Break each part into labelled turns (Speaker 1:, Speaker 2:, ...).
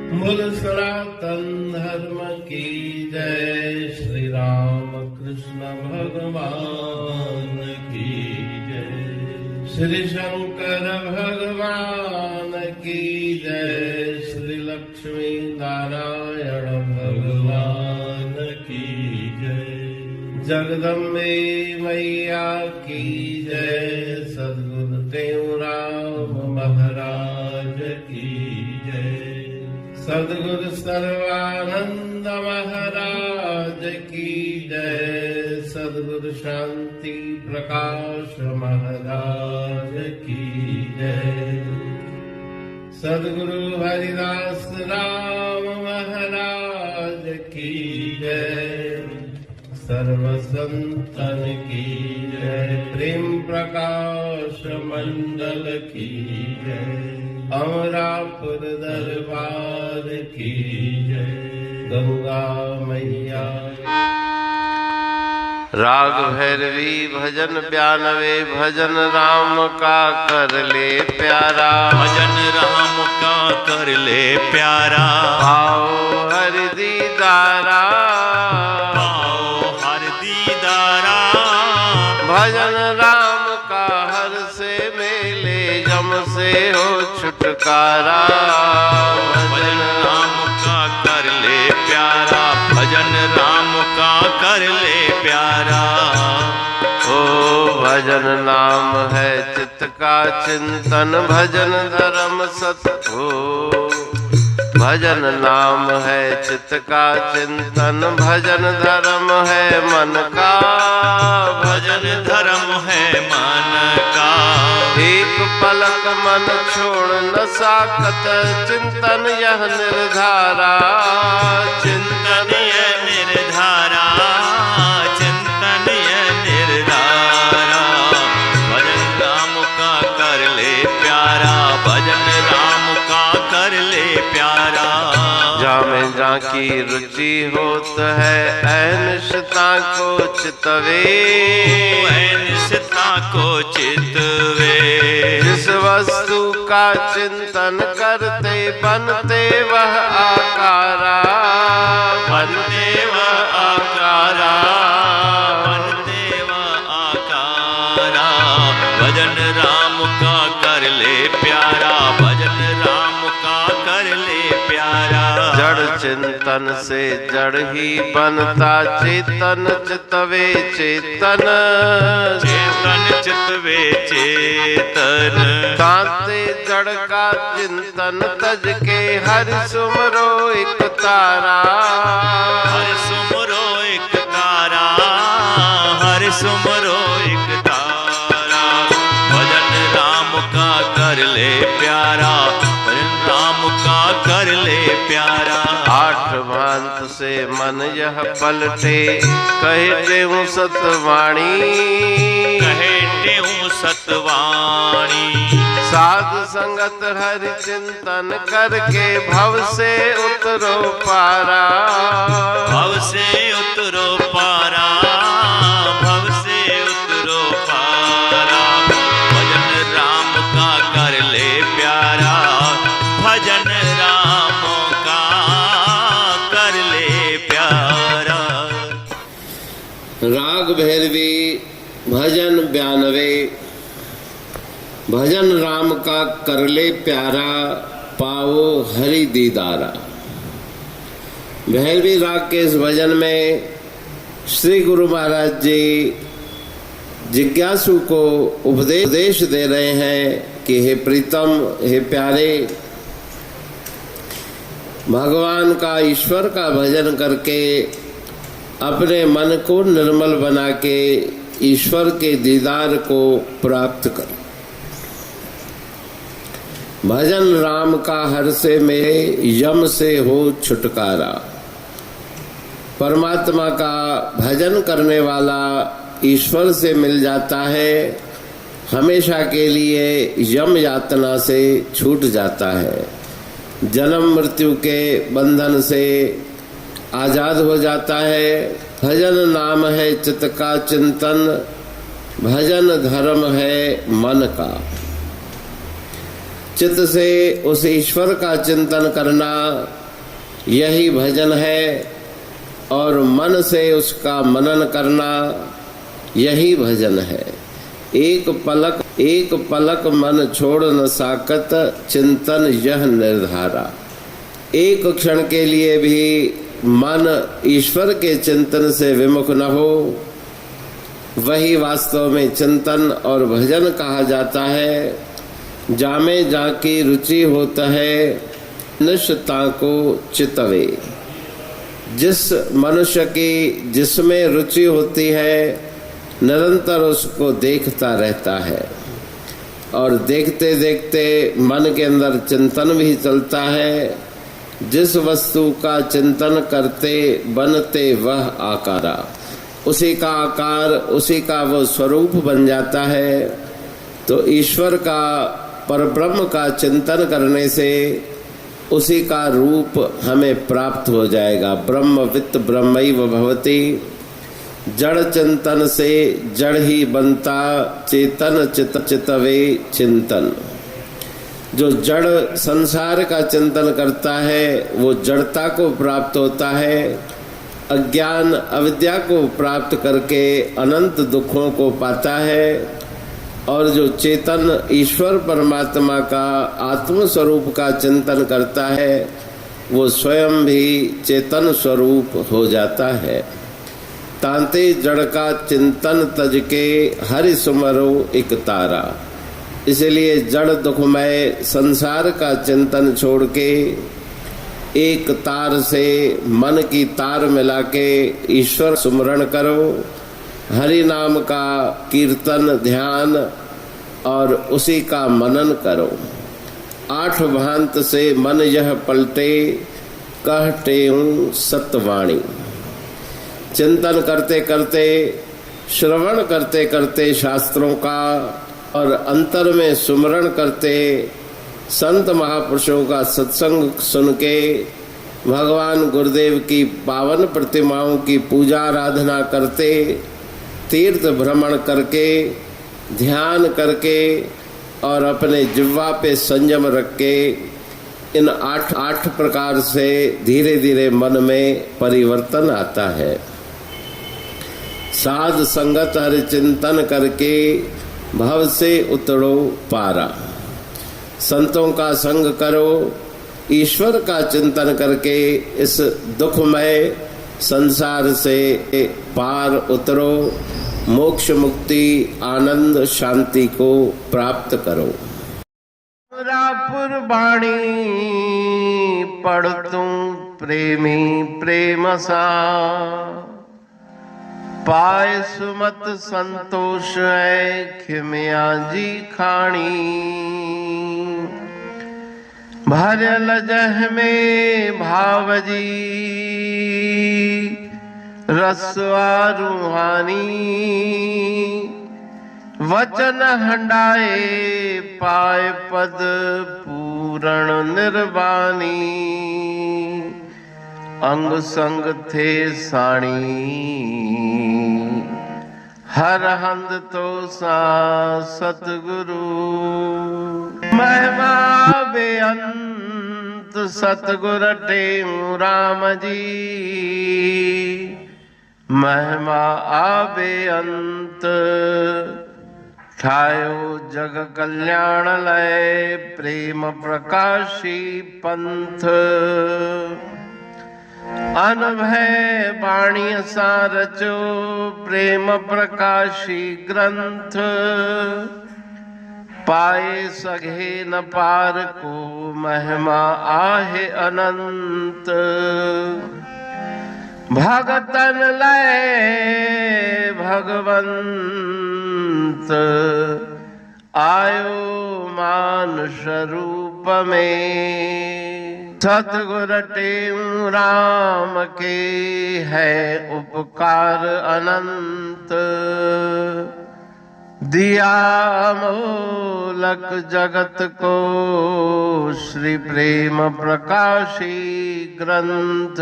Speaker 1: बोल सनातन धर्म की जय। श्री राम कृष्ण भगवान की जय। श्री शंकर भगवान की जय। श्री लक्ष्मी नारायण भगवान की जय। जगदम्बे मैया की जय। सद्गुरु देवराम महाराज की जय। सद्गुरु सर्वानंद महाराज की जय। सद्गुरु शांति प्रकाश महाराज की जय। सद्गुरु हरिदास राम महाराज की जय। सर्व संतन की जय। प्रेम प्रकाश मंडल की जय। अमरापुर दरबार की जय। गंगा मैया। राग भैरवी भजन 92 भजन राम का कर ले प्यारा।
Speaker 2: भजन राम का कर ले प्यारा।
Speaker 1: आओ हरि दीदारा।
Speaker 2: पाओ हर दीदारा।
Speaker 1: भजन राम का हर से मेले जम से हो छुटकारा।
Speaker 2: भजन राम का कर ले प्यारा। भजन राम का कर ले प्यारा।
Speaker 1: ओ भजन नाम है चित्त का चिंतन। भजन धर्म सत हो। भजन नाम है चित्त का चिंतन। भजन धर्म है मन का।
Speaker 2: भजन धर्म है मन का।
Speaker 1: एक पलक मन छोड़ न साकत। चिंतन यह निर्धारा।
Speaker 2: चिंतन यह निर्धारा। चिंतन यह निर्धारा। भजन राम का कर ले प्यारा। भजन राम का कर ले प्यारा।
Speaker 1: जामे जा की रुचि होत है अनिश्चिता को चितवे।
Speaker 2: अनिश्चिता को चितवे।
Speaker 1: जिस वस्तु का चिंतन करते बनते वह आकारा।
Speaker 2: बनते वह आकारा। बनते वह आकारा। भजन राम का कर ले प्यारा। भजन राम का कर ले प्यारा।
Speaker 1: जड़ चिंतन से जड़ ही बनता। चेतन चितवे चेतन।
Speaker 2: चेतन चितवे चेतन।
Speaker 1: ताते जड़ का चिंतन तज के हरि सुमरो एक तारा।
Speaker 2: हर सुमरो एक तारा। हर सुमरो एक तारा। भजन राम का कर ले प्यारा। भजन राम का कर ले प्यारा।
Speaker 1: आठ भांत से मन यह पलटे। कहते हूँ सतवाणी।
Speaker 2: कहते हूँ सतवाणी।
Speaker 1: साध संगत हरि चिंतन करके भव से उतरो पारा।
Speaker 2: भव से उतरो पारा। भव से उतरो पारा। भजन राम का कर ले प्यारा। भजन राम का कर ले प्यारा।
Speaker 1: राग भैरवी भजन 92 भजन राम का कर ले प्यारा। पाओ हरि दीदारा। भैरवी राग के इस भजन में श्री गुरु महाराज जी जिज्ञासु को उपदेश दे रहे हैं कि हे प्रीतम, हे प्यारे, भगवान का, ईश्वर का भजन करके अपने मन को निर्मल बना के ईश्वर के दीदार को प्राप्त कर। भजन राम का हर से में यम से हो छुटकारा। परमात्मा का भजन करने वाला ईश्वर से मिल जाता है। हमेशा के लिए यम यातना से छूट जाता है। जन्म मृत्यु के बंधन से आजाद हो जाता है। भजन नाम है चित्त का चिंतन। भजन धर्म है मन का। चित्त से उस ईश्वर का चिंतन करना यही भजन है, और मन से उसका मनन करना यही भजन है। एक पलक मन छोड़ न साकत, चिंतन यह निर्धारा। एक क्षण के लिए भी मन ईश्वर के चिंतन से विमुख न हो, वही वास्तव में चिंतन और भजन कहा जाता है। जामे जाकी रुचि होता है, निश्चता को चितवे। जिस मनुष्य की जिसमें रुचि होती है, निरंतर उसको देखता रहता है, और देखते देखते मन के अंदर चिंतन भी चलता है। जिस वस्तु का चिंतन करते बनते वह आकारा, उसी का आकार, उसी का वो स्वरूप बन जाता है। तो ईश्वर का, परब्रह्म का चिंतन करने से उसी का रूप हमें प्राप्त हो जाएगा। ब्रह्मवित् ब्रह्मैव भवति। जड़ चिंतन से जड़ ही बनता, चेतन चित चितवे चिंतन। जो जड़ संसार का चिंतन करता है वो जड़ता को प्राप्त होता है, अज्ञान अविद्या को प्राप्त करके अनंत दुखों को पाता है। और जो चेतन ईश्वर परमात्मा का आत्म स्वरूप का चिंतन करता है, वो स्वयं भी चेतन स्वरूप हो जाता है। तांते जड़ का चिंतन तज के, हरि सुमरो एक तारा। इसलिए जड़ दुखमय संसार का चिंतन छोड़ के एक तार से मन की तार मिला के ईश्वर सुमरण करो। हरि नाम का कीर्तन ध्यान और उसी का मनन करो। आठ भांत से मन यह पलटे, कहते हूँ सतवाणी। चिंतन करते करते, श्रवण करते करते शास्त्रों का, और अंतर में सुमरण करते संत महापुरुषों का सत्संग सुन के, भगवान गुरुदेव की पावन प्रतिमाओं की पूजा आराधना करते, तीर्थ भ्रमण करके, ध्यान करके, और अपने जिह्वा पे संयम रख के, इन आठ प्रकार से धीरे धीरे मन में परिवर्तन आता है। साध संगत हरि चिंतन करके, भव से उतरो पारा। संतों का संग करो, ईश्वर का चिंतन करके इस दुखमय संसार से पार उतरो, मोक्ष मुक्ति आनंद शांति को प्राप्त करो। रापुर बाणी पढ़तू प्रेमी प्रेम सा, पाए सुमत संतोष है खिमिया जी खाणी। भरल जह में भावजी रसवा रूहानी। वचन हंडाए पाए पद पूरण निर्वाणी। अंग संग थे साणी हर हंद तो सा सतगुरु। महिमा बेअंत सतगुर टेऊ राम जी। महिमा आबे अंत ठायो जग कल्याण लय। प्रेम प्रकाशी पंथ अनभय बाणी सा रचो। प्रेम प्रकाशी ग्रंथ पाए सघे न पार को। महिमा आहे अनंत भगतन लय भगवंत। आयो मानुष रूप में। सतगुर टेऊ राम के है उपकार अनंत। दिया मोलक जगत को श्री प्रेम प्रकाशी ग्रंथ।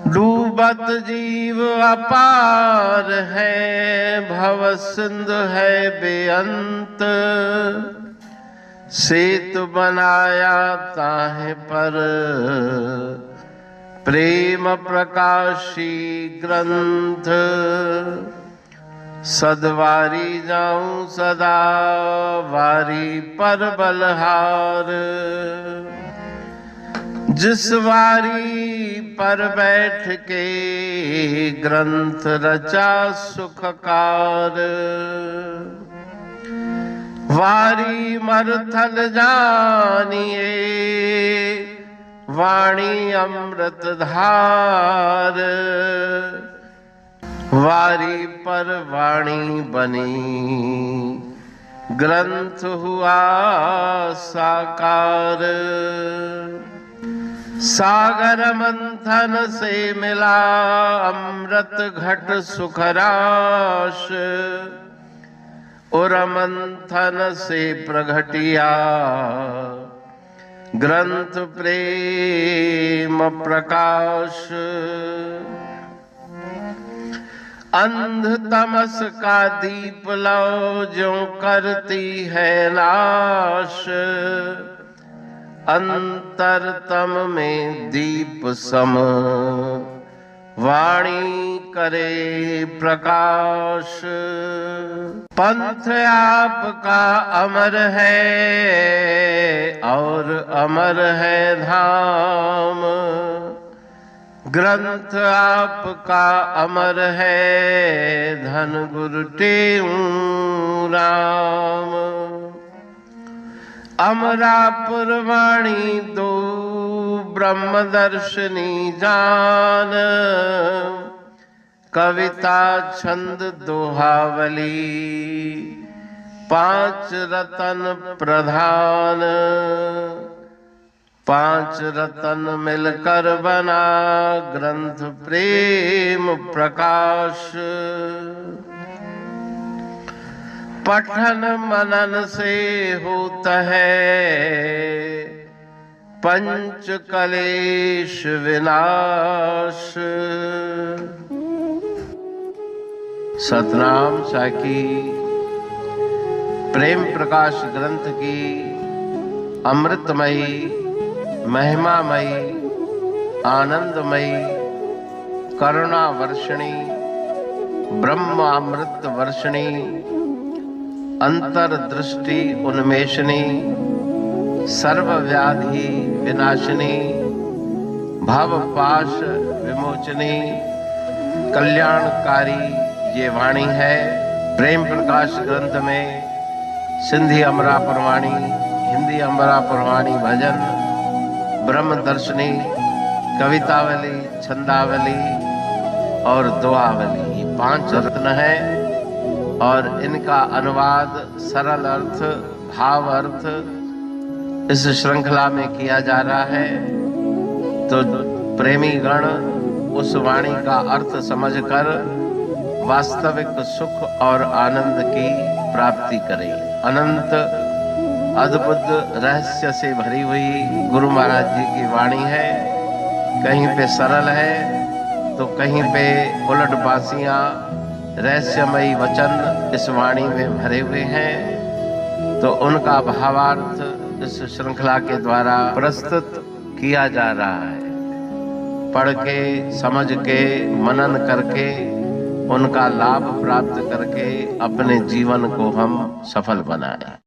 Speaker 1: डूबत जीव अपार है भव सिंधु है बेअंत। सेतु बनाया ताहे पर प्रेम प्रकाशी ग्रंथ। सदवारी जाऊं सदा वारी पर बलहार। जिस वारी पर बैठ के ग्रंथ रचा सुखकार। वारी मरथल जानिए वाणी अमृत धार। वारी पर वाणी बनी ग्रंथ हुआ साकार। सागर मंथन से मिला अमृत घट सुखराश। और मंथन से प्रगटिया ग्रंथ प्रेम प्रकाश। अंध तमस का दीप लो जो करती है नाश। अंतरतम में दीप सम वाणी करे प्रकाश। पंथ आपका अमर है और अमर है धाम। ग्रंथ आपका अमर है धन गुरु टेऊ राम। अमरापुर वाणी दो ब्रह्मदर्शनी जान। कविता छंद दोहावली पांच रतन प्रधान। पांच रतन मिलकर बना ग्रंथ प्रेम प्रकाश। पठन मनन से होता है पंच कलेश विनाश। सतनाम साखी प्रेम प्रकाश ग्रंथ की अमृतमयी महिमामयी आनंदमयी करुणा वर्षिणी ब्रह्म अमृत वर्षिणी अंतरदृष्टि उन्मेषणी सर्वव्याधि विनाशिनी भव पाश विमोचनी कल्याणकारी ये वाणी है। प्रेम प्रकाश ग्रंथ में सिंधी अमरापुर वाणी, हिंदी अमरापुर वाणी भजन, ब्रह्म दर्शनी, कवितावली, छंदावली और दुआवली ये पांच रत्न है। और इनका अनुवाद सरल अर्थ भाव अर्थ इस श्रृंखला में किया जा रहा है। तो प्रेमी गण उस वाणी का अर्थ समझकर वास्तविक सुख और आनंद की प्राप्ति करें। अनंत अद्भुत रहस्य से भरी हुई गुरु महाराज जी की वाणी है। कहीं पे सरल है तो कहीं पे उलट बासियां रहस्यमयी वचन इस वाणी में भरे हुए हैं। तो उनका भावार्थ इस श्रृंखला के द्वारा प्रस्तुत किया जा रहा है। पढ़ के समझ के मनन करके उनका लाभ प्राप्त करके अपने जीवन को हम सफल बनाएं।